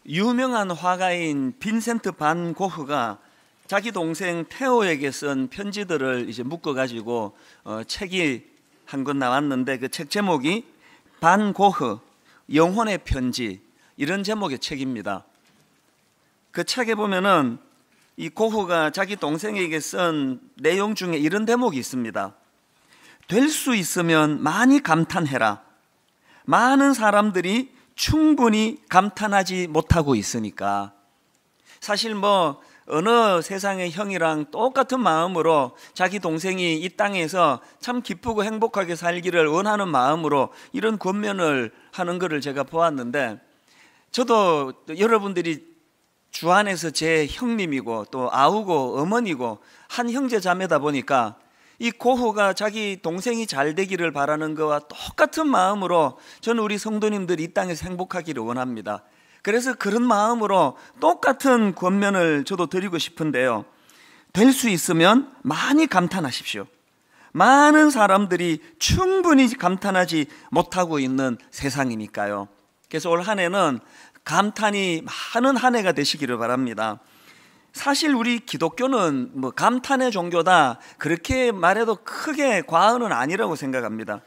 유명한 화가인 빈센트 반 고흐가 자기 동생 테오에게 쓴 편지들을 이제 묶어가지고 책이 한 권 나왔는데, 그 책 제목이 반 고흐 영혼의 편지, 이런 제목의 책입니다. 그 책에 보면은 이 고흐가 자기 동생에게 쓴 내용 중에 이런 대목이 있습니다. 될 수 있으면 많이 감탄해라. 많은 사람들이 충분히 감탄하지 못하고 있으니까. 사실 어느 세상의 형이랑 똑같은 마음으로 자기 동생이 이 땅에서 참 기쁘고 행복하게 살기를 원하는 마음으로 이런 권면을 하는 것을 제가 보았는데, 저도 여러분들이 주 안에서 제 형님이고 또 아우고 어머니고 한 형제 자매다 보니까 이 고흐가 자기 동생이 잘 되기를 바라는 것과 똑같은 마음으로 저는 우리 성도님들이 이 땅에서 행복하기를 원합니다. 그래서 그런 마음으로 똑같은 권면을 저도 드리고 싶은데요, 될 수 있으면 많이 감탄하십시오. 많은 사람들이 충분히 감탄하지 못하고 있는 세상이니까요. 그래서 올 한 해는 감탄이 많은 한 해가 되시기를 바랍니다. 사실 우리 기독교는 감탄의 종교다, 그렇게 말해도 크게 과언은 아니라고 생각합니다.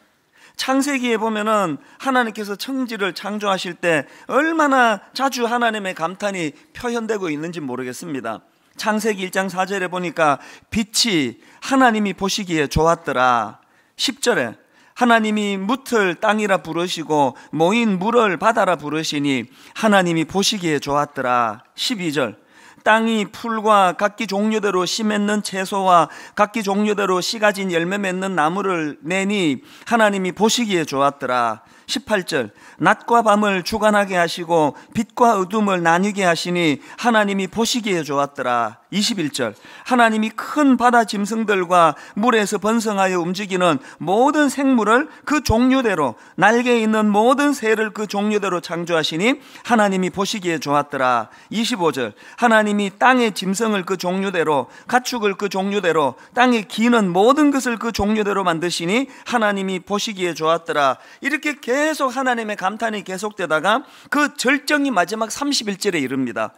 창세기에 보면은 하나님께서 천지를 창조하실 때 얼마나 자주 하나님의 감탄이 표현되고 있는지 모르겠습니다. 창세기 1장 4절에 보니까 빛이 하나님이 보시기에 좋았더라. 10절에 하나님이 뭇을 땅이라 부르시고 모인 물을 바다라 부르시니 하나님이 보시기에 좋았더라. 12절 땅이 풀과 각기 종류대로 씨 맺는 채소와 각기 종류대로 씨 가진 열매 맺는 나무를 내니 하나님이 보시기에 좋았더라. 18절 낮과 밤을 주관하게 하시고 빛과 어둠을 나뉘게 하시니 하나님이 보시기에 좋았더라. 21절 하나님이 큰 바다 짐승들과 물에서 번성하여 움직이는 모든 생물을 그 종류대로, 날개 있는 모든 새를 그 종류대로 창조하시니 하나님이 보시기에 좋았더라. 25절 하나님이 땅의 짐승을 그 종류대로, 가축을 그 종류대로, 땅에 기는 모든 것을 그 종류대로 만드시니 하나님이 보시기에 좋았더라. 이렇게 계속 하나님의 감탄이 계속되다가 그 절정이 마지막 31절에 이릅니다.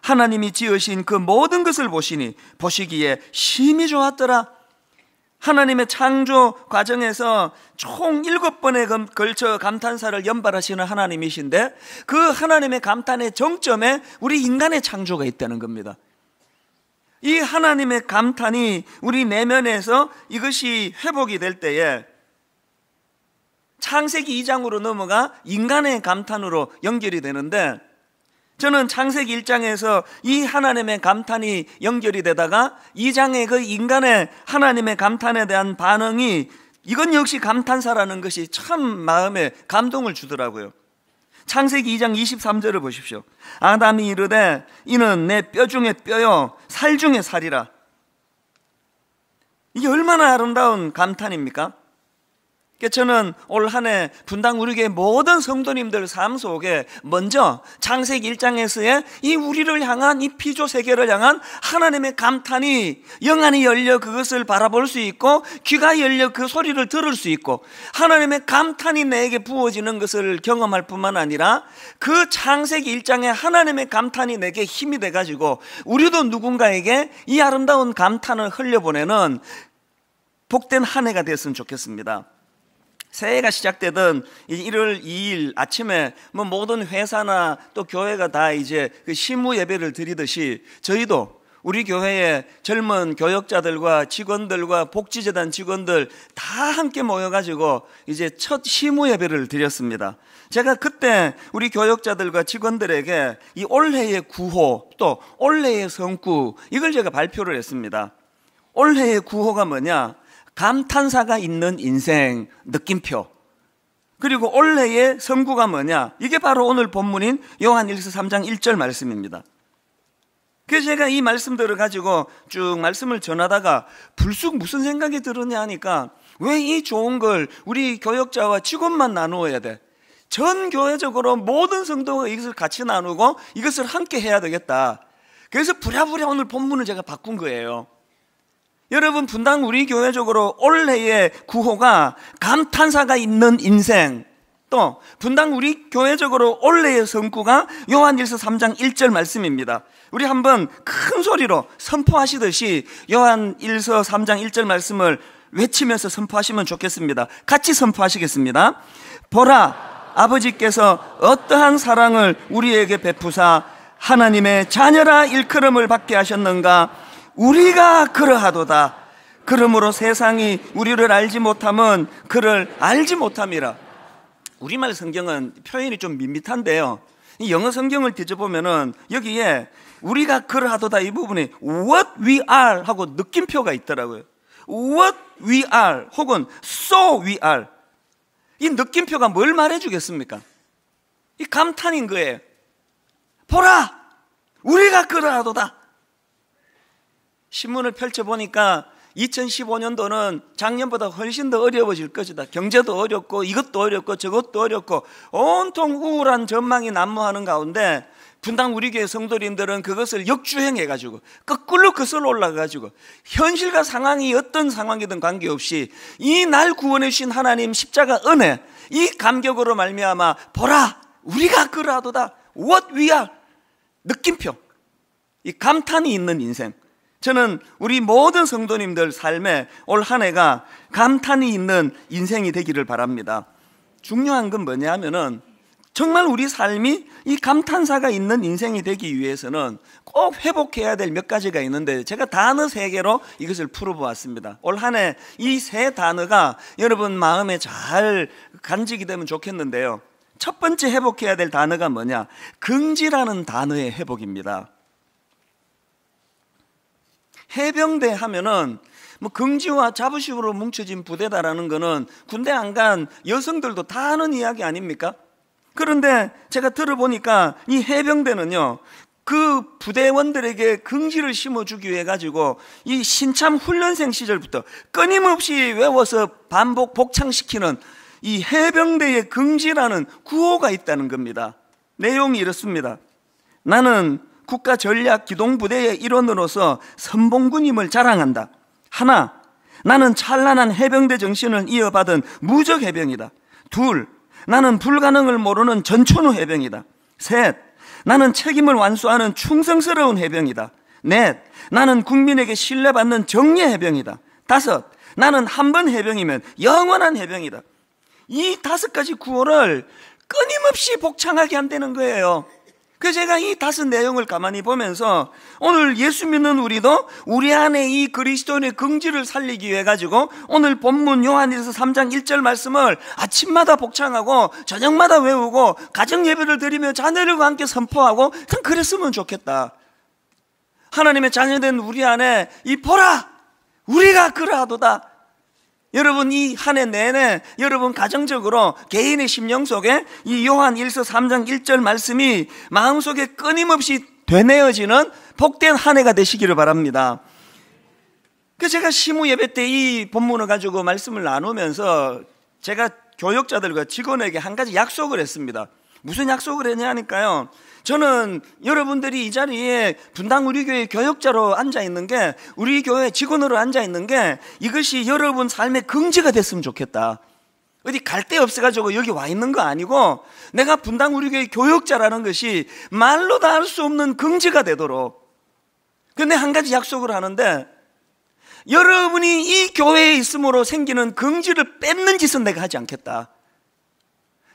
하나님이 지으신 그 모든 것을 보시기에 심히 좋았더라. 하나님의 창조 과정에서 총 7번에 걸쳐 감탄사를 연발하시는 하나님이신데, 그 하나님의 감탄의 정점에 우리 인간의 창조가 있다는 겁니다. 이 하나님의 감탄이 우리 내면에서 이것이 회복이 될 때에 창세기 2장으로 넘어가 인간의 감탄으로 연결이 되는데, 저는 창세기 1장에서 이 하나님의 감탄이 연결이 되다가 2장의 그 인간의 하나님의 감탄에 대한 반응이, 이건 역시 감탄사라는 것이 참 마음에 감동을 주더라고요. 창세기 2장 23절을 보십시오. 아담이 이르되 이는 내 뼈 중에 뼈요 살 중에 살이라. 이게 얼마나 아름다운 감탄입니까? 저는 올 한 해 분당 우리 교회 모든 성도님들 삶 속에 먼저 창세기 1장에서의 이 우리를 향한, 이 피조 세계를 향한 하나님의 감탄이 영안이 열려 그것을 바라볼 수 있고, 귀가 열려 그 소리를 들을 수 있고, 하나님의 감탄이 내게 부어지는 것을 경험할 뿐만 아니라 그 창세기 1장의 하나님의 감탄이 내게 힘이 돼가지고 우리도 누군가에게 이 아름다운 감탄을 흘려보내는 복된 한 해가 됐으면 좋겠습니다. 새해가 시작되던 1월 2일 아침에 모든 회사나 또 교회가 다 이제 그 시무 예배를 드리듯이 저희도 우리 교회의 젊은 교역자들과 직원들과 복지재단 직원들 다 함께 모여가지고 이제 첫 시무 예배를 드렸습니다. 제가 그때 우리 교역자들과 직원들에게 이 올해의 구호, 또 올해의 성구, 이걸 제가 발표를 했습니다. 올해의 구호가 뭐냐? 감탄사가 있는 인생 느낌표. 그리고 올해의 성구가 뭐냐? 이게 바로 오늘 본문인 요한일서 3장 1절 말씀입니다. 그래서 제가 이 말씀들을 가지고 쭉 말씀을 전하다가 불쑥 무슨 생각이 들었냐 하니까, 왜 이 좋은 걸 우리 교역자와 직원만 나누어야 돼? 전 교회적으로 모든 성도가 이것을 같이 나누고 이것을 함께 해야 되겠다. 그래서 부랴부랴 오늘 본문을 제가 바꾼 거예요. 여러분, 분당 우리 교회적으로 올해의 구호가 감탄사가 있는 인생. 또 분당 우리 교회적으로 올해의 성구가 요한일서 3장 1절 말씀입니다. 우리 한번 큰 소리로 선포하시듯이 요한일서 3장 1절 말씀을 외치면서 선포하시면 좋겠습니다. 같이 선포하시겠습니다. 보라, 아버지께서 어떠한 사랑을 우리에게 베푸사 하나님의 자녀라 일컬음을 받게 하셨는가. 우리가 그러하도다. 그러므로 세상이 우리를 알지 못함은 그를 알지 못함이라. 우리말 성경은 표현이 좀 밋밋한데요, 이 영어 성경을 뒤져보면은 여기에 우리가 그러하도다 이 부분에 what we are 하고 느낌표가 있더라고요. what we are 혹은 so we are. 이 느낌표가 뭘 말해주겠습니까? 이 감탄인 거예요. 보라, 우리가 그러하도다. 신문을 펼쳐보니까 2015년도는 작년보다 훨씬 더 어려워질 것이다. 경제도 어렵고 이것도 어렵고 저것도 어렵고 온통 우울한 전망이 난무하는 가운데 분당 우리 교회 성도님들은 그것을 역주행해가지고 거꾸로 거슬러 올라가가지고 현실과 상황이 어떤 상황이든 관계없이 이 날 구원해 주신 하나님 십자가 은혜, 이 감격으로 말미암아 보라, 우리가 그러하도다. what we are. 느낌표, 이 감탄이 있는 인생. 저는 우리 모든 성도님들 삶에 올 한 해가 감탄이 있는 인생이 되기를 바랍니다. 중요한 건 뭐냐 하면은 정말 우리 삶이 이 감탄사가 있는 인생이 되기 위해서는 꼭 회복해야 될 몇 가지가 있는데 제가 단어 3개로 이것을 풀어보았습니다. 올 한 해 이 3 단어가 여러분 마음에 잘 간직이 되면 좋겠는데요, 첫 번째 회복해야 될 단어가 뭐냐? 긍지라는 단어의 회복입니다. 해병대 하면은 뭐 긍지와 자부심으로 뭉쳐진 부대다라는 거는 군대 안 간 여성들도 다 아는 이야기 아닙니까? 그런데 제가 들어보니까 이 해병대는요, 그 부대원들에게 긍지를 심어주기 위해 가지고 이 신참 훈련생 시절부터 끊임없이 외워서 반복 복창시키는 이 해병대의 긍지라는 구호가 있다는 겁니다. 내용이 이렇습니다. 나는 국가전략기동부대의 일원으로서 선봉군임을 자랑한다. 하나, 나는 찬란한 해병대 정신을 이어받은 무적 해병이다. 둘, 나는 불가능을 모르는 전천후 해병이다. 셋, 나는 책임을 완수하는 충성스러운 해병이다. 넷, 나는 국민에게 신뢰받는 정예 해병이다. 다섯, 나는 한 번 해병이면 영원한 해병이다. 이 5가지 구호를 끊임없이 복창하게 한다는 거예요. 그래서 제가 이 5 내용을 가만히 보면서 오늘 예수 믿는 우리도 우리 안에 이 그리스도인의 긍지를 살리기 위해 가지고 오늘 본문 요한일서 3장 1절 말씀을 아침마다 복창하고 저녁마다 외우고 가정 예배를 드리며 자녀들과 함께 선포하고 그랬으면 좋겠다. 하나님의 자녀된 우리 안에 이 보라, 우리가 그러하도다. 여러분 이 한 해 내내 여러분 가정적으로 개인의 심령 속에 이 요한 1서 3장 1절 말씀이 마음속에 끊임없이 되뇌어지는 복된 한 해가 되시기를 바랍니다. 그래서 제가 시무 예배 때 이 본문을 가지고 말씀을 나누면서 제가 교역자들과 직원에게 한 가지 약속을 했습니다. 무슨 약속을 했냐니까요, 저는 여러분들이 이 자리에 분당 우리 교회 교역자로 앉아있는 게, 우리 교회 직원으로 앉아있는 게 이것이 여러분 삶의 긍지가 됐으면 좋겠다. 어디 갈 데 없어가지고 여기 와 있는 거 아니고 내가 분당 우리 교회 교역자라는 것이 말로 다 할 수 없는 긍지가 되도록. 근데 한 가지 약속을 하는데, 여러분이 이 교회에 있음으로 생기는 긍지를 뺏는 짓은 내가 하지 않겠다.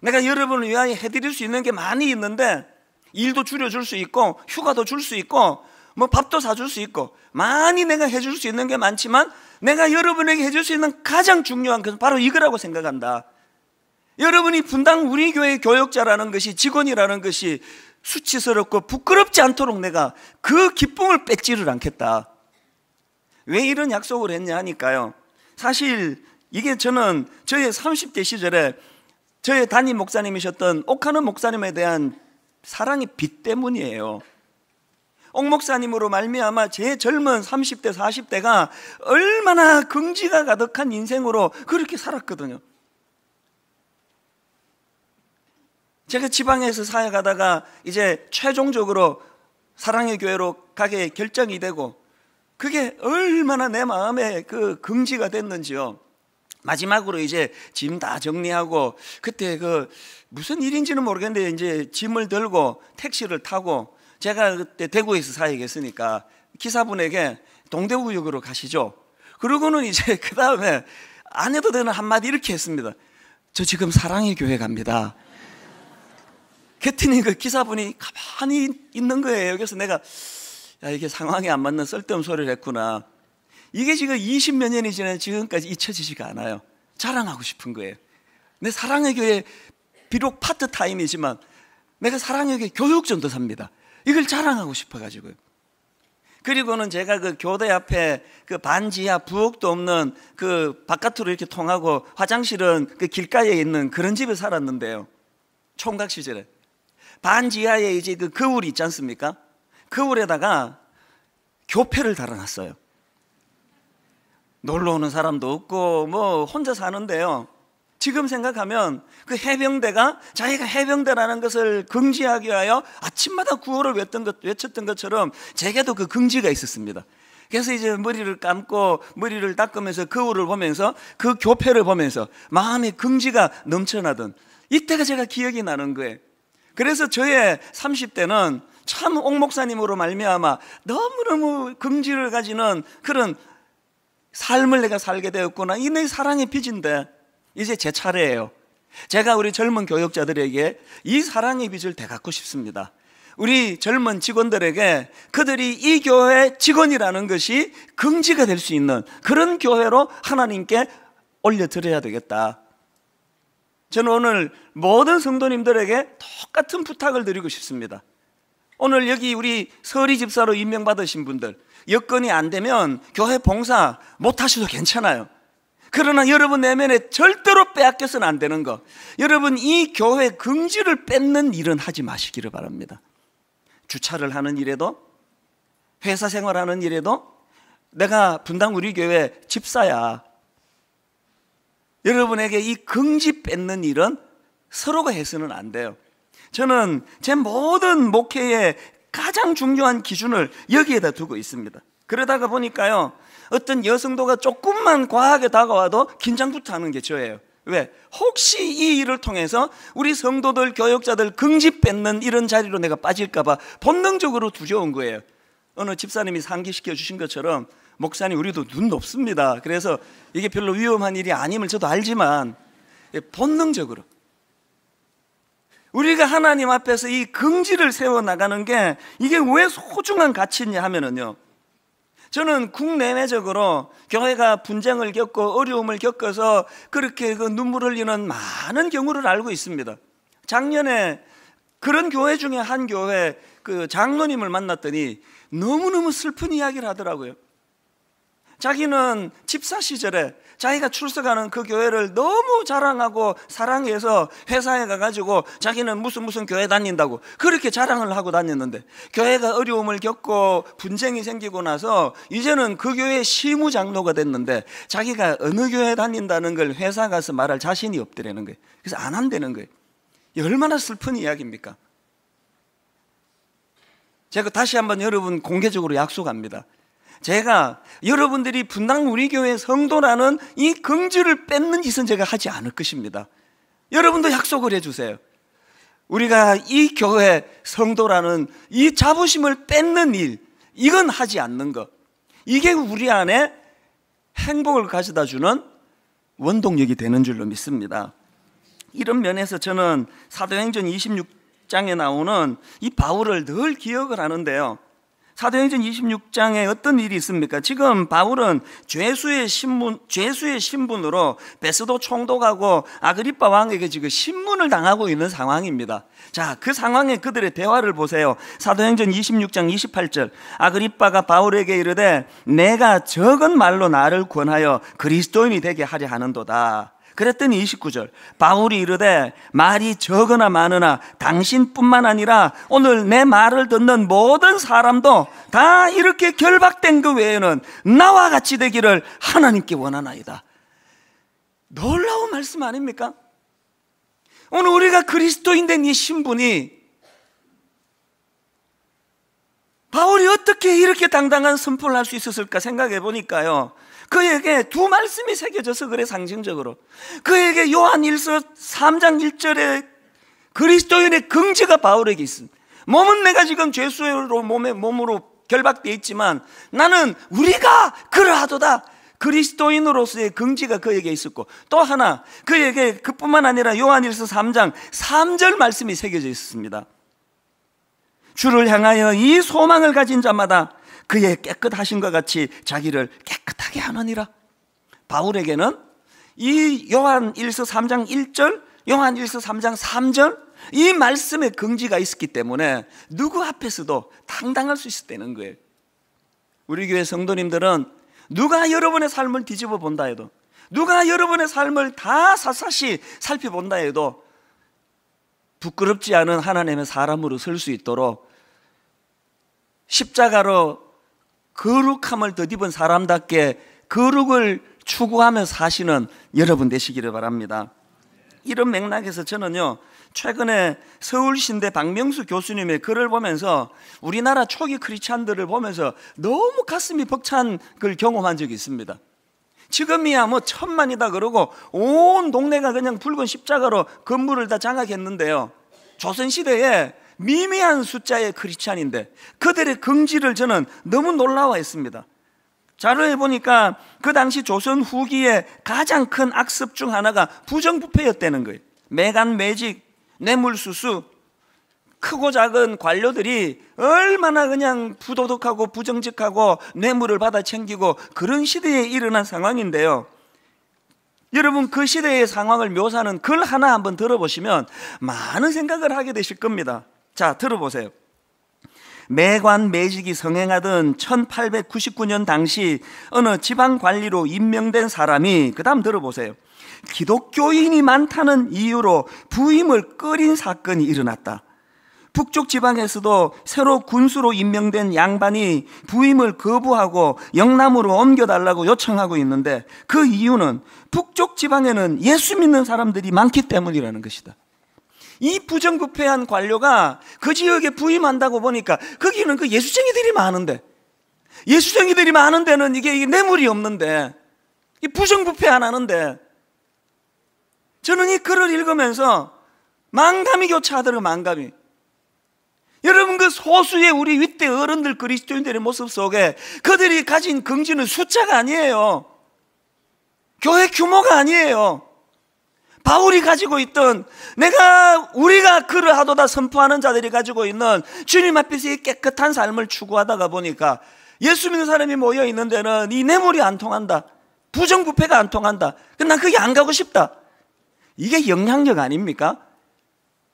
내가 여러분을 위하여 해드릴 수 있는 게 많이 있는데, 일도 줄여줄 수 있고 휴가도 줄 수 있고 뭐 밥도 사줄 수 있고 많이 내가 해줄 수 있는 게 많지만, 내가 여러분에게 해줄 수 있는 가장 중요한 것은 바로 이거라고 생각한다. 여러분이 분당 우리 교회 교역자라는 것이, 직원이라는 것이 수치스럽고 부끄럽지 않도록 내가 그 기쁨을 뺏지를 않겠다. 왜 이런 약속을 했냐 하니까요, 사실 이게 저는 저의 30대 시절에 저의 담임 목사님이셨던 옥하는 목사님에 대한 사랑의 빛 때문이에요. 옥 목사님으로 말미암아 제 젊은 30대 40대가 얼마나 긍지가 가득한 인생으로 그렇게 살았거든요. 제가 지방에서 사역하다가 이제 최종적으로 사랑의 교회로 가게 결정이 되고, 그게 얼마나 내 마음에 그 긍지가 됐는지요. 마지막으로 이제 짐 다 정리하고, 그때 그 무슨 일인지는 모르겠는데 이제 짐을 들고 택시를 타고, 제가 그때 대구에서 사역했으니까 기사분에게 동대구역으로 가시죠. 그러고는 이제 그 다음에 안 해도 되는 한마디 이렇게 했습니다. 저 지금 사랑의 교회 갑니다. 그랬더니 그 기사분이 가만히 있는 거예요. 그래서 내가, 야, 이게 상황에 안 맞는 쓸데없는 소리를 했구나. 이게 지금 20몇 년이 지난 지금까지 잊혀지지가 않아요. 자랑하고 싶은 거예요. 내 사랑의 교회, 비록 파트타임이지만 내가 사랑의 교회 교육전도 삽니다. 이걸 자랑하고 싶어가지고요. 그리고는 제가 그 교대 앞에 그 반지하 부엌도 없는 그 바깥으로 이렇게 통하고 화장실은 그 길가에 있는 그런 집에 살았는데요. 총각 시절에 반지하에 이제 그 거울이 있지 않습니까? 거울에다가 교패를 달아놨어요. 놀러 오는 사람도 없고 뭐 혼자 사는데요. 지금 생각하면 그 해병대가 자기가 해병대라는 것을 긍지하기 위하여 아침마다 구호를 외쳤던 것처럼 제게도 그 긍지가 있었습니다. 그래서 이제 머리를 감고 머리를 닦으면서 거울을 보면서 그 교패를 보면서 마음의 긍지가 넘쳐나던 이때가 제가 기억이 나는 거예요. 그래서 저의 30대는 참 옥 목사님으로 말미암아 너무너무 긍지를 가지는 그런 삶을 내가 살게 되었구나. 이 내 사랑의 빚인데 이제 제 차례예요. 제가 우리 젊은 교역자들에게 이 사랑의 빚을 되갚고 싶습니다. 우리 젊은 직원들에게 그들이 이 교회 직원이라는 것이 긍지가 될 수 있는 그런 교회로 하나님께 올려드려야 되겠다. 저는 오늘 모든 성도님들에게 똑같은 부탁을 드리고 싶습니다. 오늘 여기 우리 서리 집사로 임명받으신 분들, 여건이 안 되면 교회 봉사 못 하셔도 괜찮아요. 그러나 여러분 내면에 절대로 빼앗겨서는 안 되는 거, 여러분 이 교회 긍지를 뺏는 일은 하지 마시기를 바랍니다. 주차를 하는 일에도, 회사 생활하는 일에도 내가 분당 우리 교회 집사야, 여러분에게 이 긍지 뺏는 일은 서로가 해서는 안 돼요. 저는 제 모든 목회의 가장 중요한 기준을 여기에다 두고 있습니다. 그러다가 보니까요, 어떤 여성도가 조금만 과하게 다가와도 긴장부터 하는 게 저예요. 왜? 혹시 이 일을 통해서 우리 성도들, 교역자들 긍지 뺏는 이런 자리로 내가 빠질까봐 본능적으로 두려운 거예요. 어느 집사님이 상기시켜 주신 것처럼, 목사님 우리도 눈 높습니다. 그래서 이게 별로 위험한 일이 아님을 저도 알지만 본능적으로 우리가 하나님 앞에서 이 긍지를 세워나가는 게 이게 왜 소중한 가치냐 하면은요, 저는 국내외적으로 교회가 분쟁을 겪고 어려움을 겪어서 그렇게 그 눈물을 흘리는 많은 경우를 알고 있습니다. 작년에 그런 교회 중에 한 교회 그 장로님을 만났더니 너무너무 슬픈 이야기를 하더라고요. 자기는 집사 시절에 자기가 출석하는 그 교회를 너무 자랑하고 사랑해서 회사에 가가지고 자기는 무슨 교회 다닌다고 그렇게 자랑을 하고 다녔는데, 교회가 어려움을 겪고 분쟁이 생기고 나서 이제는 그 교회 시무장로가 됐는데 자기가 어느 교회 다닌다는 걸 회사 가서 말할 자신이 없더라는 거예요. 그래서 안 한다는 거예요. 얼마나 슬픈 이야기입니까? 제가 다시 한번 여러분 공개적으로 약속합니다. 제가 여러분들이 분당 우리 교회 성도라는 이 긍지를 뺏는 짓은 제가 하지 않을 것입니다. 여러분도 약속을 해주세요. 우리가 이 교회 성도라는 이 자부심을 뺏는 일, 이건 하지 않는 것, 이게 우리 안에 행복을 가져다 주는 원동력이 되는 줄로 믿습니다. 이런 면에서 저는 사도행전 26장에 나오는 이 바울을 늘 기억을 하는데요, 사도행전 26장에 어떤 일이 있습니까? 지금 바울은 죄수의 신분으로 베스도 총독하고 아그리빠 왕에게 지금 신문을 당하고 있는 상황입니다. 자, 그 상황에 그들의 대화를 보세요. 사도행전 26장 28절, 아그리빠가 바울에게 이르되 내가 적은 말로 나를 권하여 그리스도인이 되게 하려 하는도다. 그랬더니 29절, 바울이 이르되 말이 적으나 많으나 당신뿐만 아니라 오늘 내 말을 듣는 모든 사람도 다 이렇게 결박된 그 외에는 나와 같이 되기를 하나님께 원하나이다. 놀라운 말씀 아닙니까? 오늘 우리가 그리스도인 된 이 신분이 바울이 어떻게 어떻게 이렇게 당당한 선포를 할 수 있었을까 생각해 보니까요, 그에게 두 말씀이 새겨져서 그래. 상징적으로 그에게 요한일서 3장 1절에 그리스도인의 긍지가 바울에게 있습니다. 몸은 내가 지금 죄수로 몸으로 결박되어 있지만 나는 우리가 그러하도다. 그리스도인으로서의 긍지가 그에게 있었고, 또 하나 그에게 그뿐만 아니라 요한일서 3장 3절 말씀이 새겨져 있습니다. 주를 향하여 이 소망을 가진 자마다 그의 깨끗하심과 같이 자기를 깨끗하게 하느니라. 바울에게는 이 요한일서 3장 1절, 요한일서 3장 3절 이 말씀의 긍지가 있었기 때문에 누구 앞에서도 당당할 수 있었다는 거예요. 우리 교회 성도님들은 누가 여러분의 삶을 뒤집어 본다 해도, 누가 여러분의 삶을 다 샅샅이 살펴본다 해도 부끄럽지 않은 하나님의 사람으로 설 수 있도록 십자가로 거룩함을 덧입은 사람답게 거룩을 추구하며 사시는 여러분 되시기를 바랍니다. 이런 맥락에서 저는요, 최근에 서울신대 박명수 교수님의 글을 보면서 우리나라 초기 크리스찬들을 보면서 너무 가슴이 벅찬 걸 경험한 적이 있습니다. 지금이야 뭐 1000만이다 그러고 온 동네가 그냥 붉은 십자가로 건물을 다 장악했는데요, 조선시대에 미미한 숫자의 크리스찬인데 그들의 긍지를 저는 너무 놀라워했습니다. 자료에 보니까 그 당시 조선 후기에 가장 큰 악습 중 하나가 부정부패였다는 거예요. 매간 매직, 뇌물수수, 크고 작은 관료들이 얼마나 그냥 부도덕하고 부정직하고 뇌물을 받아 챙기고 그런 시대에 일어난 상황인데요, 여러분 그 시대의 상황을 묘사하는 글 하나 한번 들어보시면 많은 생각을 하게 되실 겁니다. 자, 들어보세요. 매관 매직이 성행하던 1899년 당시 어느 지방관리로 임명된 사람이, 그 다음 들어보세요, 기독교인이 많다는 이유로 부임을 꺼린 사건이 일어났다. 북쪽 지방에서도 새로 군수로 임명된 양반이 부임을 거부하고 영남으로 옮겨달라고 요청하고 있는데 그 이유는 북쪽 지방에는 예수 믿는 사람들이 많기 때문이라는 것이다. 이 부정부패한 관료가 그 지역에 부임한다고 보니까 거기는 그 예수쟁이들이 많은데, 예수쟁이들이 많은 데는 이게 뇌물이 없는데, 이 부정부패 안 하는데, 저는 이 글을 읽으면서 망감이 교차하더라고요. 망감이. 여러분 그 소수의 우리 윗대 어른들 그리스도인들의 모습 속에 그들이 가진 긍지는 숫자가 아니에요. 교회 규모가 아니에요. 바울이 가지고 있던, 우리가 그러하도다 선포하는 자들이 가지고 있는 주님 앞에서 이 깨끗한 삶을 추구하다가 보니까 예수 믿는 사람이 모여 있는 데는 이 뇌물이 안 통한다, 부정부패가 안 통한다. 난 거기 안 가고 싶다. 이게 영향력 아닙니까?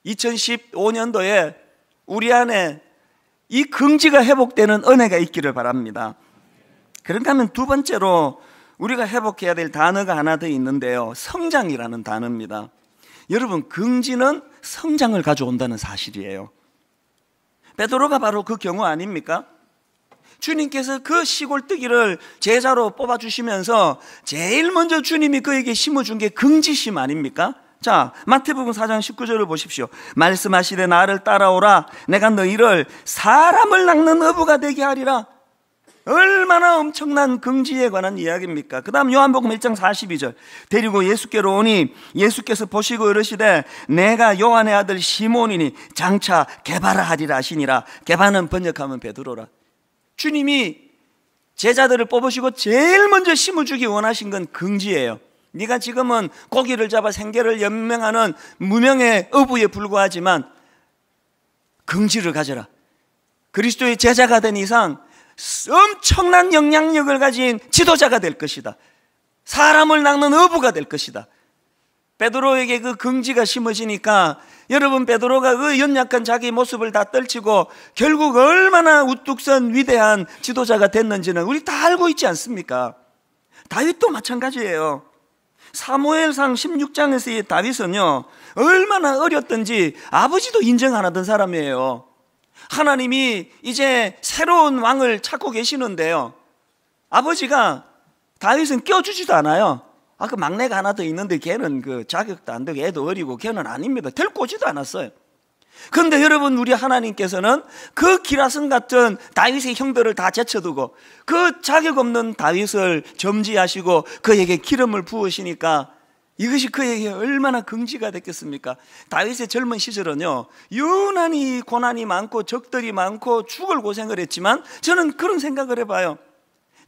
2015년도에 우리 안에 이 긍지가 회복되는 은혜가 있기를 바랍니다. 그런가 하면 두 번째로 우리가 회복해야 될 단어가 하나 더 있는데요, 성장이라는 단어입니다. 여러분 긍지는 성장을 가져온다는 사실이에요. 베드로가 바로 그 경우 아닙니까? 주님께서 그 시골뜨기를 제자로 뽑아주시면서 제일 먼저 주님이 그에게 심어준 게 긍지심 아닙니까? 자, 마태복음 4장 19절을 보십시오. 말씀하시되 나를 따라오라, 내가 너희를 사람을 낚는 어부가 되게 하리라. 얼마나 엄청난 긍지에 관한 이야기입니까? 그 다음 요한복음 1장 42절, 데리고 예수께로 오니 예수께서 보시고 이르시되 내가 요한의 아들 시몬이니 장차 게바라 하리라 하시니라. 게바는 번역하면 베드로라. 주님이 제자들을 뽑으시고 제일 먼저 심어주기 원하신 건 긍지예요. 네가 지금은 고기를 잡아 생계를 연명하는 무명의 어부에 불과하지만 긍지를 가져라. 그리스도의 제자가 된 이상 엄청난 영향력을 가진 지도자가 될 것이다. 사람을 낚는 어부가 될 것이다. 베드로에게 그 긍지가 심어지니까 여러분 베드로가 그 연약한 자기 모습을 다 떨치고 결국 얼마나 우뚝 선 위대한 지도자가 됐는지는 우리 다 알고 있지 않습니까? 다윗도 마찬가지예요. 사무엘상 16장에서의 다윗은요 얼마나 어렸던지 아버지도 인정 안 하던 사람이에요. 하나님이 이제 새로운 왕을 찾고 계시는데요, 아버지가 다윗은 껴주지도 않아요. 그 막내가 하나 더 있는데 걔는 그 자격도 안 되고 애도 어리고 걔는 아닙니다. 데리고 오지도 않았어요. 그런데 여러분, 우리 하나님께서는 그 기라성 같은 다윗의 형들을 다 제쳐두고 그 자격 없는 다윗을 점지하시고 그에게 기름을 부으시니까 이것이 그에게 얼마나 긍지가 됐겠습니까? 다윗의 젊은 시절은요, 유난히 고난이 많고 적들이 많고 죽을 고생을 했지만, 저는 그런 생각을 해봐요.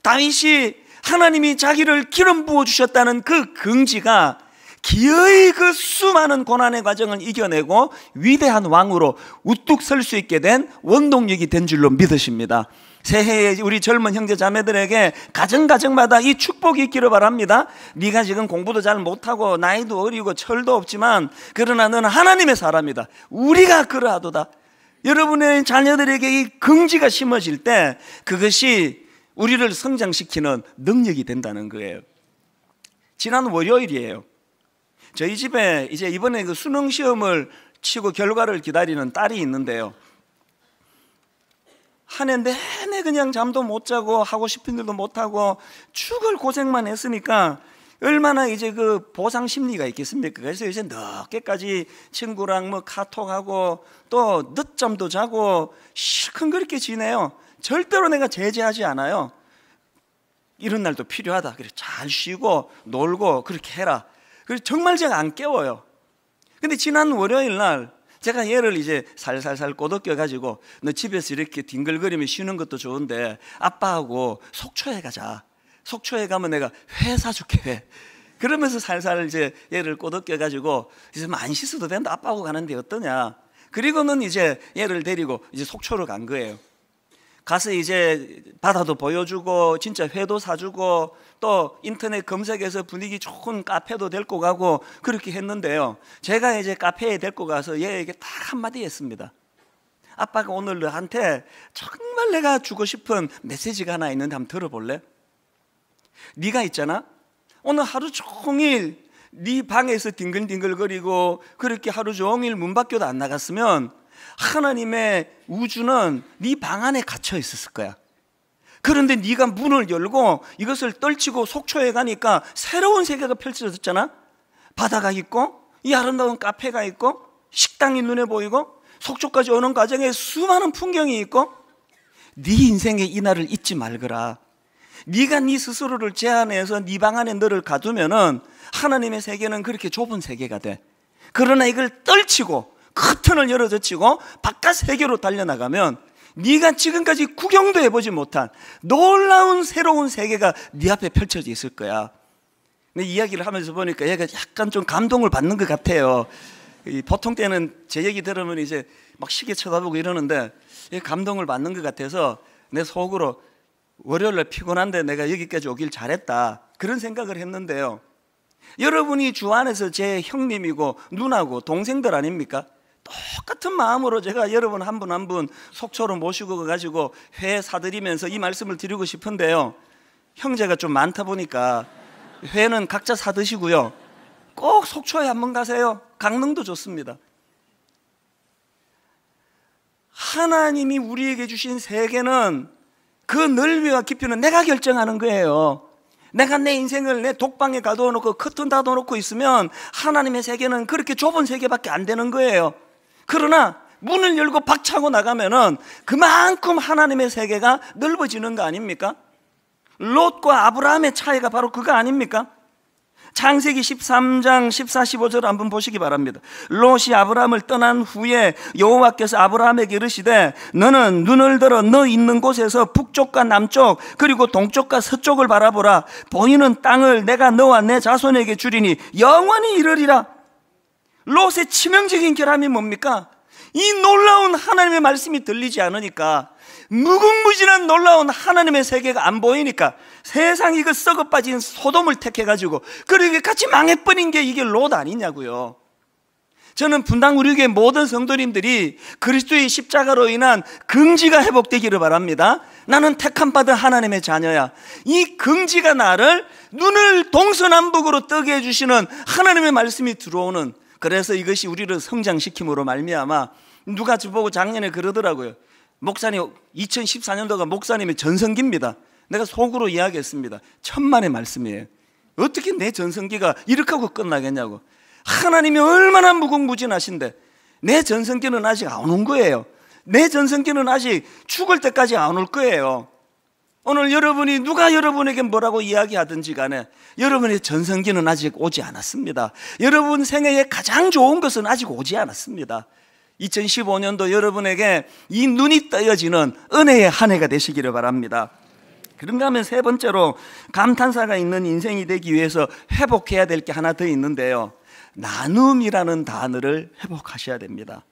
다윗이 하나님이 자기를 기름 부어주셨다는 그 긍지가 기어이 그 수많은 고난의 과정을 이겨내고 위대한 왕으로 우뚝 설 수 있게 된 원동력이 된 줄로 믿으십니다. 새해에 우리 젊은 형제 자매들에게 가정가정마다 이 축복이 있기를 바랍니다. 네가 지금 공부도 잘 못하고 나이도 어리고 철도 없지만 그러나 너는 하나님의 사람이다. 우리가 그러하도다. 여러분의 자녀들에게 이 긍지가 심어질 때 그것이 우리를 성장시키는 능력이 된다는 거예요. 지난 월요일이에요. 저희 집에 이제 이번에 그 수능 시험을 치고 결과를 기다리는 딸이 있는데요, 한 해 내내 그냥 잠도 못 자고 하고 싶은 일도 못 하고 죽을 고생만 했으니까 얼마나 이제 그 보상 심리가 있겠습니까? 그래서 이제 늦게까지 친구랑 뭐 카톡하고 또 늦잠도 자고 시큰그렇게 지내요. 절대로 내가 제재하지 않아요. 이런 날도 필요하다. 그래, 잘 쉬고 놀고 그렇게 해라. 그래서 정말 제가 안 깨워요. 근데 지난 월요일 날 제가 얘를 이제 살살살 꼬드겨가지고 너 집에서 이렇게 뒹글거리며 쉬는 것도 좋은데 아빠하고 속초에 가자. 속초에 가면 내가 회 사줄게, 회. 그러면서 살살 이제 얘를 꼬드겨가지고 이제 안 씻어도 된다. 아빠하고 가는데 어떠냐. 그리고는 이제 얘를 데리고 이제 속초로 간 거예요. 가서 이제 바다도 보여주고 진짜 회도 사주고 또 인터넷 검색해서 분위기 좋은 카페도 데리고 가고 그렇게 했는데요, 제가 이제 카페에 데리고 가서 얘에게 딱 한마디 했습니다. 아빠가 오늘 너한테 정말 내가 주고 싶은 메시지가 하나 있는데 한번 들어볼래? 네가 있잖아, 오늘 하루 종일 네 방에서 뒹글뒹글거리고 그렇게 하루 종일 문 밖에도 안 나갔으면 하나님의 우주는 네 방 안에 갇혀 있었을 거야. 그런데 네가 문을 열고 이것을 떨치고 속초에 가니까 새로운 세계가 펼쳐졌잖아. 바다가 있고 이 아름다운 카페가 있고 식당이 눈에 보이고 속초까지 오는 과정에 수많은 풍경이 있고, 네 인생의 이 날을 잊지 말거라. 네가 네 스스로를 제한해서 네 방 안에 너를 가두면은 하나님의 세계는 그렇게 좁은 세계가 돼. 그러나 이걸 떨치고 커튼을 열어젖히고 바깥 세계로 달려나가면 네가 지금까지 구경도 해보지 못한 놀라운 새로운 세계가 네 앞에 펼쳐져 있을 거야. 근데 이야기를 하면서 보니까 얘가 약간 좀 감동을 받는 것 같아요. 보통 때는 제 얘기 들으면 이제 막 시계 쳐다보고 이러는데 감동을 받는 것 같아서 내 속으로 월요일날 피곤한데 내가 여기까지 오길 잘했다, 그런 생각을 했는데요, 여러분이 주 안에서 제 형님이고 누나고 동생들 아닙니까? 똑같은 마음으로 제가 여러분 한 분 한 분 속초로 모시고 가가지고 회 사드리면서 이 말씀을 드리고 싶은데요, 형제가 좀 많다 보니까 회는 각자 사드시고요, 꼭 속초에 한번 가세요. 강릉도 좋습니다. 하나님이 우리에게 주신 세계는 그 넓이와 깊이는 내가 결정하는 거예요. 내가 내 인생을 내 독방에 가둬놓고 커튼 닫아놓고 있으면 하나님의 세계는 그렇게 좁은 세계밖에 안 되는 거예요. 그러나 문을 열고 박차고 나가면은 그만큼 하나님의 세계가 넓어지는 거 아닙니까? 롯과 아브라함의 차이가 바로 그거 아닙니까? 창세기 13장 14, 15절 한번 보시기 바랍니다. 롯이 아브라함을 떠난 후에 여호와께서 아브라함에게 이르시되 너는 눈을 들어 너 있는 곳에서 북쪽과 남쪽 그리고 동쪽과 서쪽을 바라보라. 보이는 땅을 내가 너와 내 자손에게 주리니 영원히 이르리라. 롯의 치명적인 결함이 뭡니까? 이 놀라운 하나님의 말씀이 들리지 않으니까, 무궁무진한 놀라운 하나님의 세계가 안 보이니까 세상이 그 썩어 빠진 소돔을 택해가지고 그렇게 같이 망해버린 게 이게 롯 아니냐고요. 저는 분당 우리 교회 모든 성도님들이 그리스도의 십자가로 인한 긍지가 회복되기를 바랍니다. 나는 택함받은 하나님의 자녀야. 이 긍지가 나를 눈을 동서남북으로 뜨게 해주시는 하나님의 말씀이 들어오는, 그래서 이것이 우리를 성장시킴으로 말미암아 누가 저보고 작년에 그러더라고요. 목사님, 2014년도가 목사님의 전성기입니다. 내가 속으로 이야기했습니다. 천만의 말씀이에요. 어떻게 내 전성기가 이렇게 하고 끝나겠냐고. 하나님이 얼마나 무궁무진하신데 내 전성기는 아직 안 온 거예요. 내 전성기는 아직 죽을 때까지 안 올 거예요. 오늘 여러분이 누가 여러분에게 뭐라고 이야기하든지 간에 여러분의 전성기는 아직 오지 않았습니다. 여러분 생애에 가장 좋은 것은 아직 오지 않았습니다. 2015년도 여러분에게 이 눈이 떠여지는 은혜의 한 해가 되시기를 바랍니다. 그런가 하면 세 번째로 감탄사가 있는 인생이 되기 위해서 회복해야 될 게 하나 더 있는데요, 나눔이라는 단어를 회복하셔야 됩니다.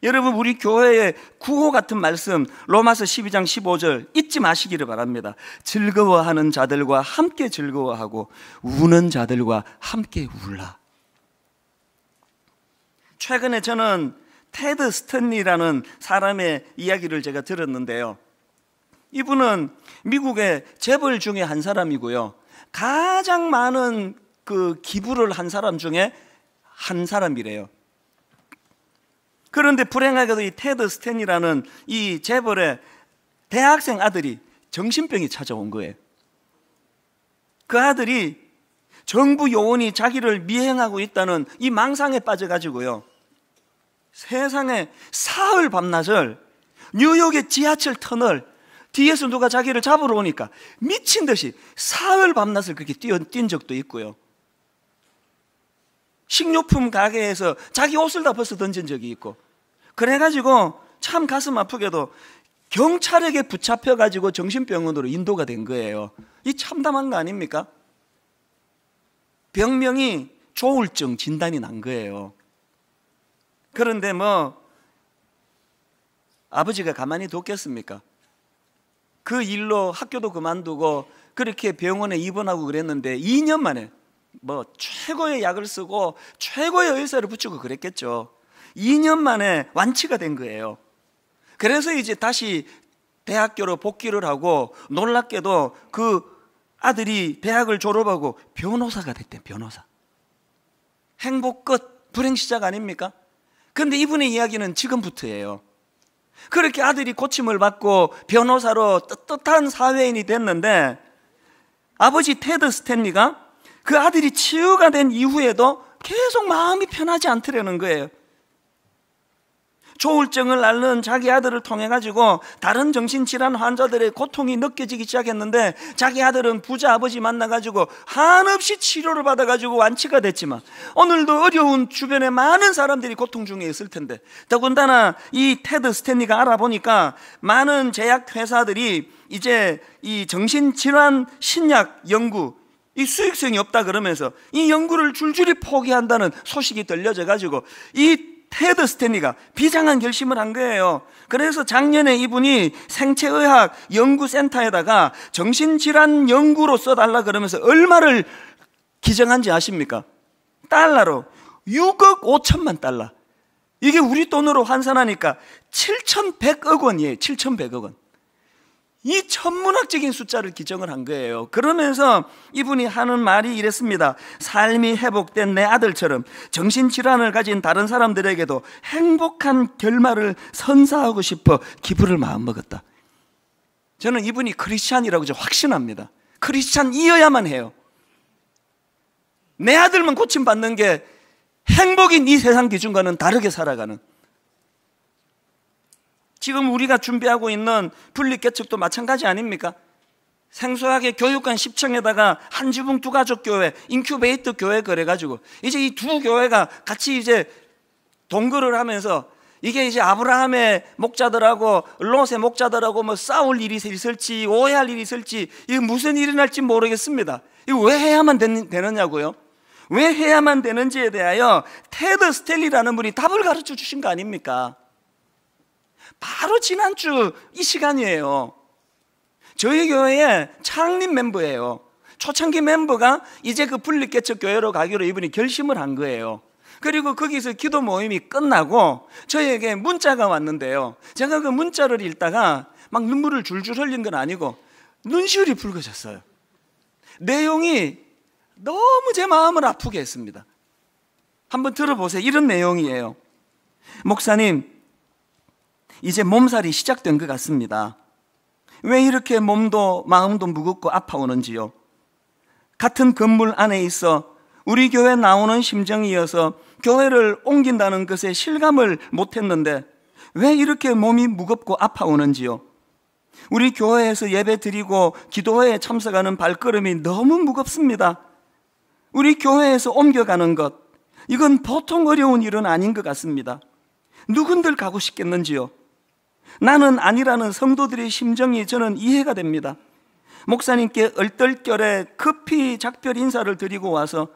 여러분, 우리 교회의 구호 같은 말씀 로마서 12장 15절 잊지 마시기를 바랍니다. 즐거워하는 자들과 함께 즐거워하고 우는 자들과 함께 울라. 최근에 저는 테드 스탠리라는 사람의 이야기를 제가 들었는데요, 이분은 미국의 재벌 중에 한 사람이고요, 가장 많은 그 기부를 한 사람 중에 한 사람이래요. 그런데 불행하게도 이 테드 스탠리라는 이 재벌의 대학생 아들이 정신병이 찾아온 거예요. 그 아들이 정부 요원이 자기를 미행하고 있다는 이 망상에 빠져가지고요, 세상에 사흘 밤낮을 뉴욕의 지하철 터널 뒤에서 누가 자기를 잡으러 오니까 미친 듯이 사흘 밤낮을 그렇게 뛴 적도 있고요, 식료품 가게에서 자기 옷을 다 벗어 던진 적이 있고, 그래가지고 참 가슴 아프게도 경찰에게 붙잡혀가지고 정신병원으로 인도가 된 거예요. 이 참담한 거 아닙니까? 병명이 조울증 진단이 난 거예요. 그런데 뭐 아버지가 가만히 뒀겠습니까? 그 일로 학교도 그만두고 그렇게 병원에 입원하고 그랬는데 2년 만에 뭐 최고의 약을 쓰고 최고의 의사를 붙이고 그랬겠죠. 2년 만에 완치가 된 거예요. 그래서 이제 다시 대학교로 복귀를 하고, 놀랍게도 그 아들이 대학을 졸업하고 변호사가 됐대. 변호사. 행복 끝, 불행 시작 아닙니까? 근데 이분의 이야기는 지금부터예요. 그렇게 아들이 고침을 받고 변호사로 떳떳한 사회인이 됐는데, 아버지 테드 스탠리가 그 아들이 치유가 된 이후에도 계속 마음이 편하지 않더라는 거예요. 조울증을 앓는 자기 아들을 통해 가지고 다른 정신질환 환자들의 고통이 느껴지기 시작했는데, 자기 아들은 부자 아버지 만나 가지고 한없이 치료를 받아 가지고 완치가 됐지만 오늘도 어려운 주변에 많은 사람들이 고통 중에 있을 텐데, 더군다나 이 테드 스탠리가 알아보니까 많은 제약 회사들이 이제 이 정신질환 신약 연구 이 수익성이 없다 그러면서 이 연구를 줄줄이 포기한다는 소식이 들려져 가지고 이 테드 스탠리가 비장한 결심을 한 거예요. 그래서 작년에 이분이 생체의학 연구센터에다가 정신질환 연구로 써달라 그러면서 얼마를 기증한지 아십니까? 달러로 6억 5천만 달러. 이게 우리 돈으로 환산하니까 7,100억 원이에요. 7,100억 원. 이 천문학적인 숫자를 기정을 한 거예요. 그러면서 이분이 하는 말이 이랬습니다. 삶이 회복된 내 아들처럼 정신질환을 가진 다른 사람들에게도 행복한 결말을 선사하고 싶어 기부를 마음먹었다. 저는 이분이 크리스찬이라고 확신합니다. 크리스찬이어야만 해요. 내 아들만 고침받는 게 행복인 이 세상 기준과는 다르게 살아가는, 지금 우리가 준비하고 있는 분리개척도 마찬가지 아닙니까? 생소하게 교육관 10층에다가 한 지붕 두 가족 교회, 인큐베이터 교회 그래가지고 이제 이 두 교회가 같이 이제 동거를 하면서 이게 이제 아브라함의 목자들하고 롯의 목자들하고 뭐 싸울 일이 있을지 오해할 일이 있을지, 이게 무슨 일이 날지 모르겠습니다. 이거 왜 해야만 되느냐고요? 왜 해야만 되는지에 대하여 테드 스탠리라는 분이 답을 가르쳐 주신 거 아닙니까? 바로 지난주 이 시간이에요. 저희 교회의 창립 멤버예요. 초창기 멤버가 이제 그 분리개척 교회로 가기로 이분이 결심을 한 거예요. 그리고 거기서 기도 모임이 끝나고 저에게 문자가 왔는데요, 제가 그 문자를 읽다가 막 눈물을 줄줄 흘린 건 아니고 눈시울이 붉어졌어요. 내용이 너무 제 마음을 아프게 했습니다. 한번 들어보세요. 이런 내용이에요. 목사님, 이제 몸살이 시작된 것 같습니다. 왜 이렇게 몸도 마음도 무겁고 아파오는지요? 같은 건물 안에 있어 우리 교회 나오는 심정이어서 교회를 옮긴다는 것에 실감을 못했는데 왜 이렇게 몸이 무겁고 아파오는지요? 우리 교회에서 예배 드리고 기도회에 참석하는 발걸음이 너무 무겁습니다. 우리 교회에서 옮겨가는 것, 이건 보통 어려운 일은 아닌 것 같습니다. 누군들 가고 싶겠는지요? 나는 아니라는 성도들의 심정이 저는 이해가 됩니다. 목사님께 얼떨결에 급히 작별 인사를 드리고 와서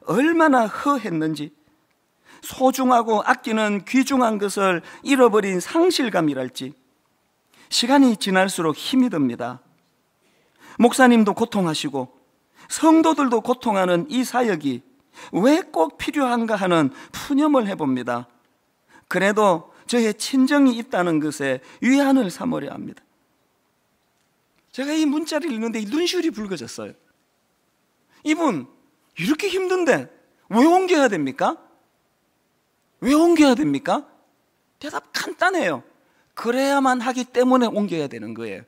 얼마나 허했는지, 소중하고 아끼는 귀중한 것을 잃어버린 상실감이랄지 시간이 지날수록 힘이 듭니다. 목사님도 고통하시고 성도들도 고통하는 이 사역이 왜 꼭 필요한가 하는 푸념을 해봅니다. 그래도 저의 친정이 있다는 것에 위안을 삼으려 합니다. 제가 이 문자를 읽는데 눈시울이 붉어졌어요. 이분 이렇게 힘든데 왜 옮겨야 됩니까? 왜 옮겨야 됩니까? 대답 간단해요. 그래야만 하기 때문에 옮겨야 되는 거예요.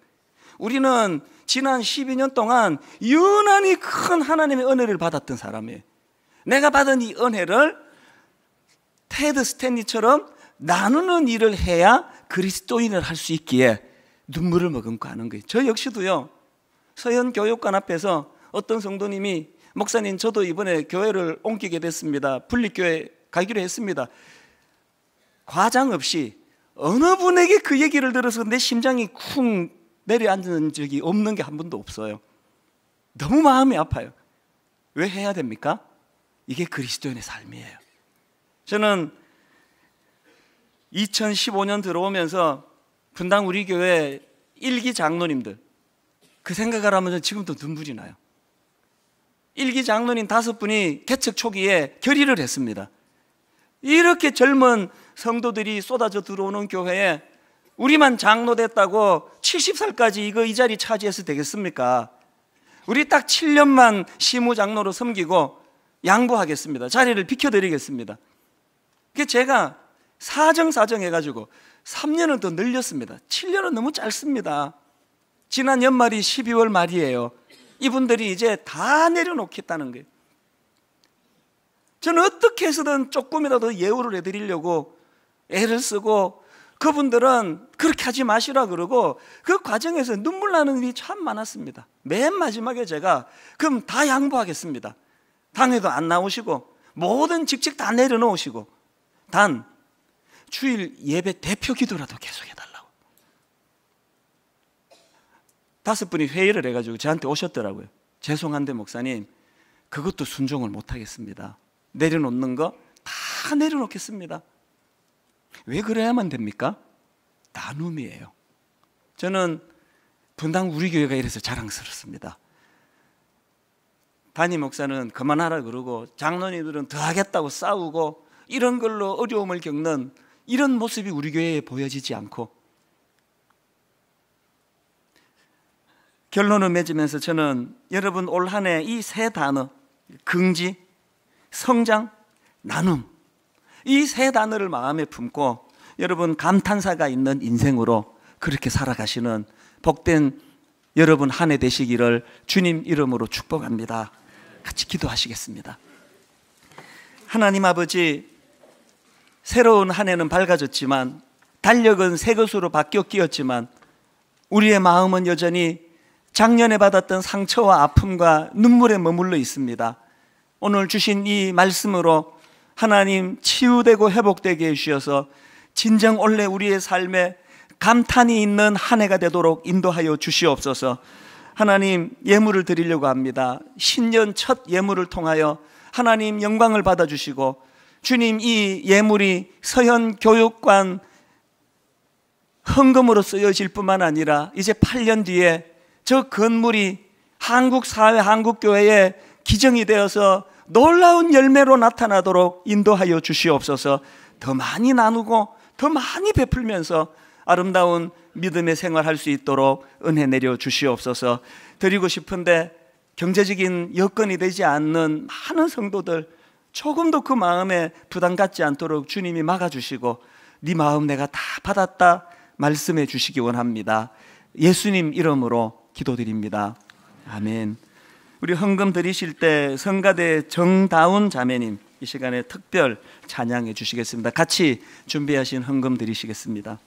우리는 지난 12년 동안 유난히 큰 하나님의 은혜를 받았던 사람이에요. 내가 받은 이 은혜를 테드 스탠리처럼 나누는 일을 해야 그리스도인을 할 수 있기에 눈물을 머금고 하는 거예요. 저 역시도요, 서현교육관 앞에서 어떤 성도님이 목사님 저도 이번에 교회를 옮기게 됐습니다. 분립교회 가기로 했습니다. 과장 없이 어느 분에게 그 얘기를 들어서 내 심장이 쿵 내려앉는 적이 없는 게 한 번도 없어요. 너무 마음이 아파요. 왜 해야 됩니까? 이게 그리스도인의 삶이에요. 저는 2015년 들어오면서 분당 우리 교회 1기 장로님들 그 생각을 하면서 지금도 눈물이 나요. 1기 장로님 5분이 개척 초기에 결의를 했습니다. 이렇게 젊은 성도들이 쏟아져 들어오는 교회에 우리만 장로 됐다고 70살까지 이 자리 차지해서 되겠습니까? 우리 딱 7년만 시무장로로 섬기고 양보하겠습니다. 자리를 비켜드리겠습니다. 그래서 제가 사정 해가지고 3년을 더 늘렸습니다. 7년은 너무 짧습니다. 지난 연말이 12월 말이에요. 이분들이 이제 다 내려놓겠다는 거예요. 저는 어떻게 해서든 조금이라도 예우를 해드리려고 애를 쓰고, 그분들은 그렇게 하지 마시라 그러고 그 과정에서 눈물 나는 일이 참 많았습니다. 맨 마지막에 제가 그럼 다 양보하겠습니다. 당회도 안 나오시고 모든 직책 다 내려놓으시고 단 주일 예배 대표 기도라도 계속 해달라고. 5분이 회의를 해가지고 저한테 오셨더라고요. 죄송한데 목사님 그것도 순종을 못하겠습니다. 내려놓는 거 다 내려놓겠습니다. 왜 그래야만 됩니까? 나눔이에요. 저는 분당 우리 교회가 이래서 자랑스럽습니다. 담임 목사는 그만하라 그러고 장로님들은 더 하겠다고 싸우고 이런 걸로 어려움을 겪는 이런 모습이 우리 교회에 보여지지 않고, 결론을 맺으면서 저는 여러분 올 한 해 이 세 단어, 긍지, 성장, 나눔, 이 세 단어를 마음에 품고 여러분 감탄사가 있는 인생으로 그렇게 살아가시는 복된 여러분 한 해 되시기를 주님 이름으로 축복합니다. 같이 기도하시겠습니다. 하나님 아버지, 새로운 한 해는 밝아졌지만 달력은 새 것으로 바뀌어 끼었지만 우리의 마음은 여전히 작년에 받았던 상처와 아픔과 눈물에 머물러 있습니다. 오늘 주신 이 말씀으로 하나님 치유되고 회복되게 해주셔서 진정 원래 우리의 삶에 감탄이 있는 한 해가 되도록 인도하여 주시옵소서. 하나님 예물을 드리려고 합니다. 신년 첫 예물을 통하여 하나님 영광을 받아주시고, 주님 이 예물이 서현교육관 헌금으로 쓰여질 뿐만 아니라 이제 8년 뒤에 저 건물이 한국사회 한국교회의 기정이 되어서 놀라운 열매로 나타나도록 인도하여 주시옵소서. 더 많이 나누고 더 많이 베풀면서 아름다운 믿음의 생활할 수 있도록 은혜 내려 주시옵소서. 드리고 싶은데 경제적인 여건이 되지 않는 많은 성도들 조금도 그 마음에 부담 갖지 않도록 주님이 막아주시고 네 마음 내가 다 받았다 말씀해 주시기 원합니다. 예수님 이름으로 기도드립니다. 아멘. 우리 헌금 드리실 때 성가대 정다운 자매님, 이 시간에 특별 찬양해 주시겠습니다. 같이 준비하신 헌금 드리시겠습니다.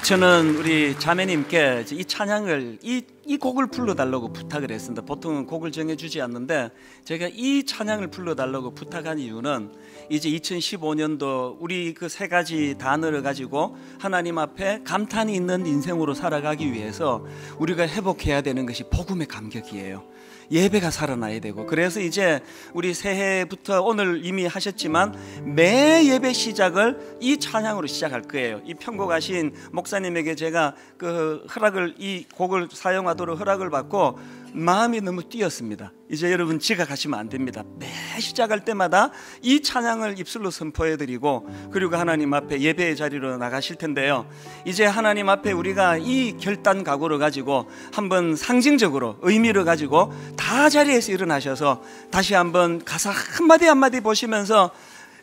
저는 우리 자매님께 이 찬양을 이 곡을 불러달라고 부탁을 했습니다. 보통은 곡을 정해주지 않는데 제가 이 찬양을 불러달라고 부탁한 이유는 이제 2015년도 우리 그 세 가지 단어를 가지고 하나님 앞에 감탄이 있는 인생으로 살아가기 위해서 우리가 회복해야 되는 것이 복음의 감격이에요. 예배가 살아나야 되고, 그래서 이제 우리 새해부터 오늘 이미 하셨지만 매 예배 시작을 이 찬양으로 시작할 거예요. 이 편곡하신 목사님에게 제가 그 허락을, 이 곡을 사용하도록 허락을 받고 마음이 너무 뛰었습니다. 이제 여러분 지각하시면 안 됩니다. 매 시작할 때마다 이 찬양을 입술로 선포해드리고, 그리고 하나님 앞에 예배의 자리로 나가실 텐데요. 이제 하나님 앞에 우리가 이 결단 각오를 가지고 한번 상징적으로 의미를 가지고 다 자리에서 일어나셔서 다시 한번 가사 한마디 한마디 보시면서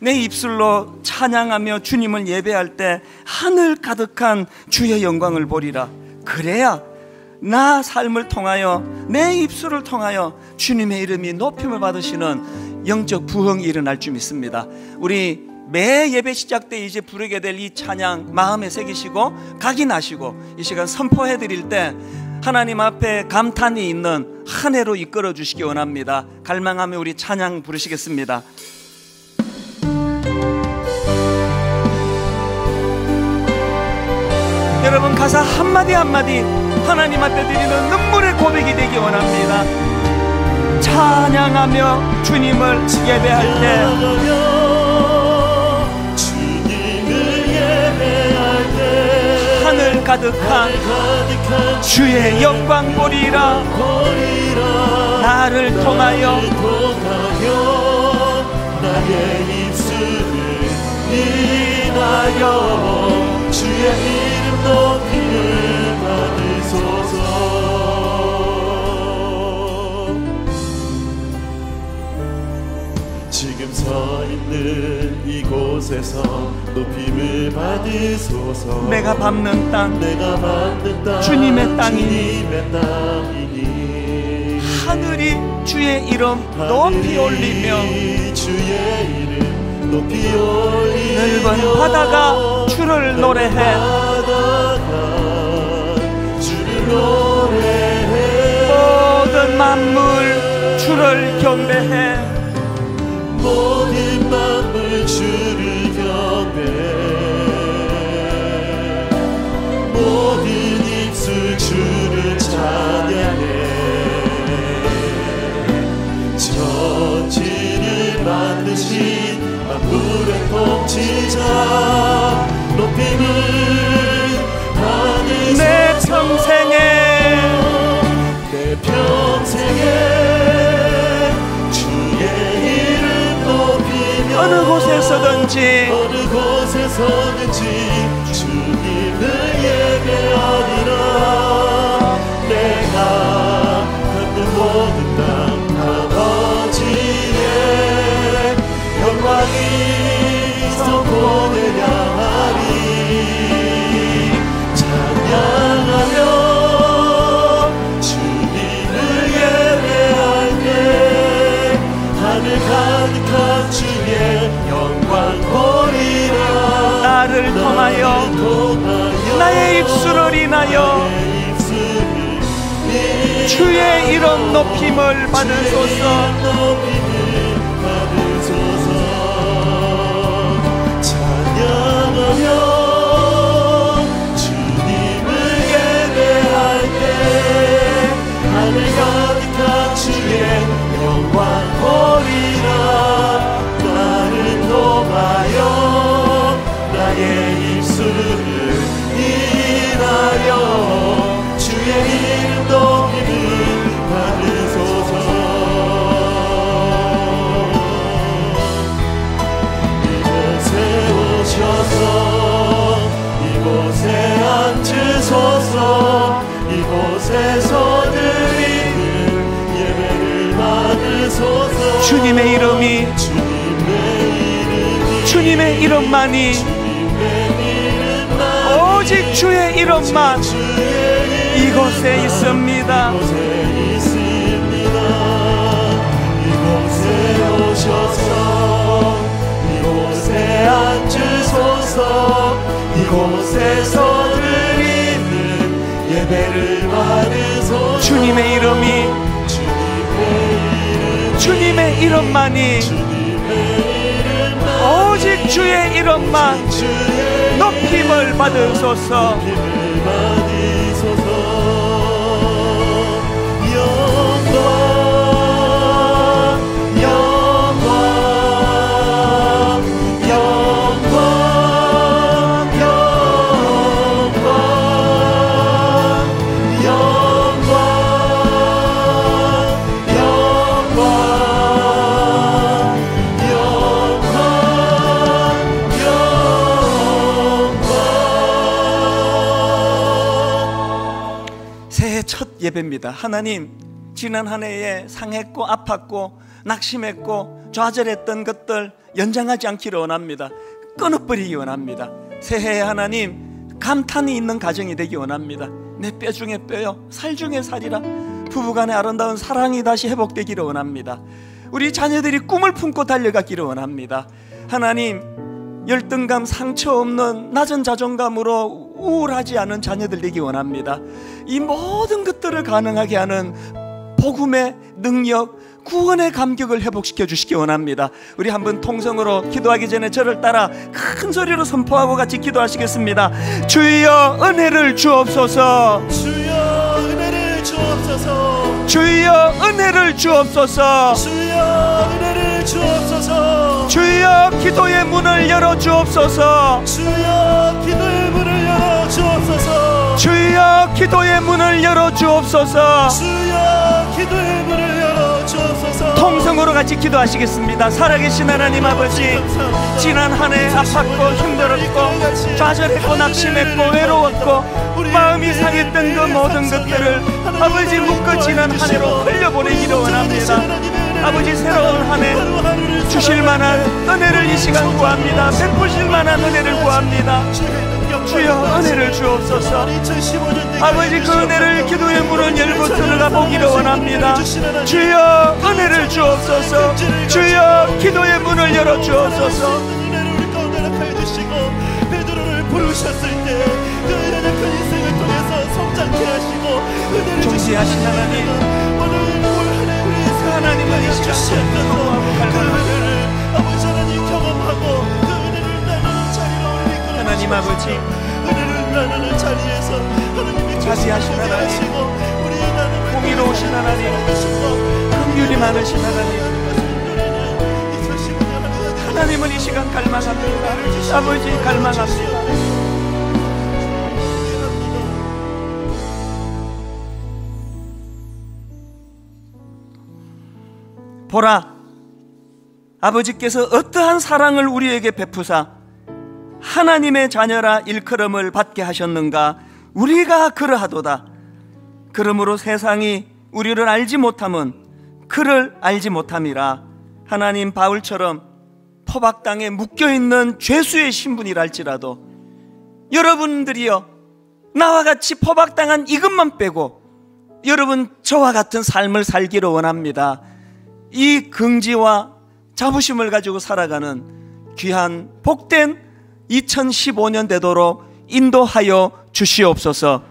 내 입술로 찬양하며 주님을 예배할 때 하늘 가득한 주의 영광을 보리라. 그래야 나 삶을 통하여 내 입술을 통하여 주님의 이름이 높임을 받으시는 영적 부흥이 일어날 줄 믿습니다. 우리 매 예배 시작 때 이제 부르게 될 이 찬양 마음에 새기시고 각인하시고 이 시간 선포해 드릴 때 하나님 앞에 감탄이 있는 한 해로 이끌어 주시기 원합니다. 갈망하며 우리 찬양 부르시겠습니다. 여러분 가사 한마디 한마디 하나님 앞에 드리는 눈물의 고백이 되기 원합니다. 찬양하며 주님을 예배할 때, 하늘 가득한 주의 영광 보리라. 나를 통하여 나의 입술을 인하여 주의 이름 높임을 받으소서. 지금 서 있는 이곳에서 높임을 받으소서. 내가 밟는 땅, 내가 밟는 땅 주님의 땅이니, 주님의 땅이니 하늘이 주의 이름 높이 올리며 주의 이름 높이 올리며 넓은 바다가 주를 노래해. 바다가 주를 노래해. 모든 만물 주를 경배해. 모든 만물 주를 경배해. 모든 입술 주를 찬양해. 천지를 만드신 만물의 통치자 높임을 받으소서. 내 평생에 내 평생에 주의 이름 높이며 어느 곳에서든지 어느 곳에서든지 주님을 예배하리라. 내가 갖는 모든 땅 아버지의 영광이 성공을 향하리. 찬양하며 주님을 예배할 때 하늘 가득한 주의 영광 보리라. 나를 통하여 나의 입술을 인하여 주의 이름 높임을 받으소서. 찬양하며 주님을 예배할 때 하늘 가득한 주의 영광 보리라. 나를 통하여 나의 입술을 인하여 주의 이름 높임을 받으소서. 이곳에 오셔서 이곳에 앉으소서. 이곳에서 드리는 예배를 받으소서. 주님의 이름이 주님의 이름만이 오직 주의 이름만 이곳에 있습니다. 이곳에 오셔서 이곳에 앉으소서. 이곳에서 드리는 예배를 받으소서. 주님의 이름이 주님의 이름만이 오직 주의 이름만 높임을 받으소서. 새해 첫 예배입니다. 하나님, 지난 한 해에 상했고 아팠고 낙심했고 좌절했던 것들 연장하지 않기를 원합니다. 끊어버리기 원합니다. 새해에 하나님, 감탄이 있는 가정이 되기 원합니다. 내 뼈 중에 뼈요, 살 중에 살이라. 부부간의 아름다운 사랑이 다시 회복되기를 원합니다. 우리 자녀들이 꿈을 품고 달려가기를 원합니다. 하나님, 열등감, 상처 없는 낮은 자존감으로 우울하지 않은 자녀들 되기 원합니다. 이 모든 것들을 가능하게 하는 복음의 능력, 구원의 감격을 회복시켜 주시기 원합니다. 우리 한번 통성으로 기도하기 전에 저를 따라 큰 소리로 선포하고 같이 기도하시겠습니다. 주여 은혜를 주옵소서. 주여 은혜를 주옵소서. 주여 은혜를 주옵소서. 주여 은혜를 주옵소서. 주여 기도의 문을 열어 주옵소서. 주여 기도의 문을 열어 주옵소서. 주여 기도의 문을 열어 주옵소서. 주여 기도의 문을 열어 주옵소서. 통성으로 같이 기도하시겠습니다. 살아계신 하나님 아버지, 지난 한 해 아팠고 힘들었고 좌절했고 낙심했고 외로웠고 마음이 상했던 그 모든 것들을 아버지 묶어 지난 한 해로 흘려보내기를 원합니다. 아버지, 새로운 한 해 주실 만한 은혜를 이 시간 구합니다. 베푸실 만한 은혜를 구합니다. 주여, 은혜를 주옵소서. 아버지, 그 은혜를 기도의 문을 열고 들어가 보기를 원합니다. 주여, 은혜를 주옵소서. 주여, 기도의 문을 열어 주옵소서. 베드로를 부르셨을 때 그 연약한 인생을 통해서 성장케 하시고 존귀하신 하나님, 그 하나님은 이 시간 경험하고 그 은혜를 아버지 하나님 경험하고 그 은혜를 나누는 자리로 이끌어 하나님 아버지, 은혜를 나누는 자리에서 하나님이 자비하신 하나님, 공의로우신 하나님, 긍휼이 많으신 하나님, 하나님은 이 시간 갈망합니다. 아버지, 갈망합니다. 보라, 아버지께서 어떠한 사랑을 우리에게 베푸사 하나님의 자녀라 일컬음을 받게 하셨는가. 우리가 그러하도다. 그러므로 세상이 우리를 알지 못함은 그를 알지 못함이라. 하나님, 바울처럼 포박당에 묶여있는 죄수의 신분이랄지라도 여러분들이여, 나와 같이 포박당한 이것만 빼고 여러분 저와 같은 삶을 살기를 원합니다. 이 긍지와 자부심을 가지고 살아가는 귀한 복된 2015년 되도록 인도하여 주시옵소서.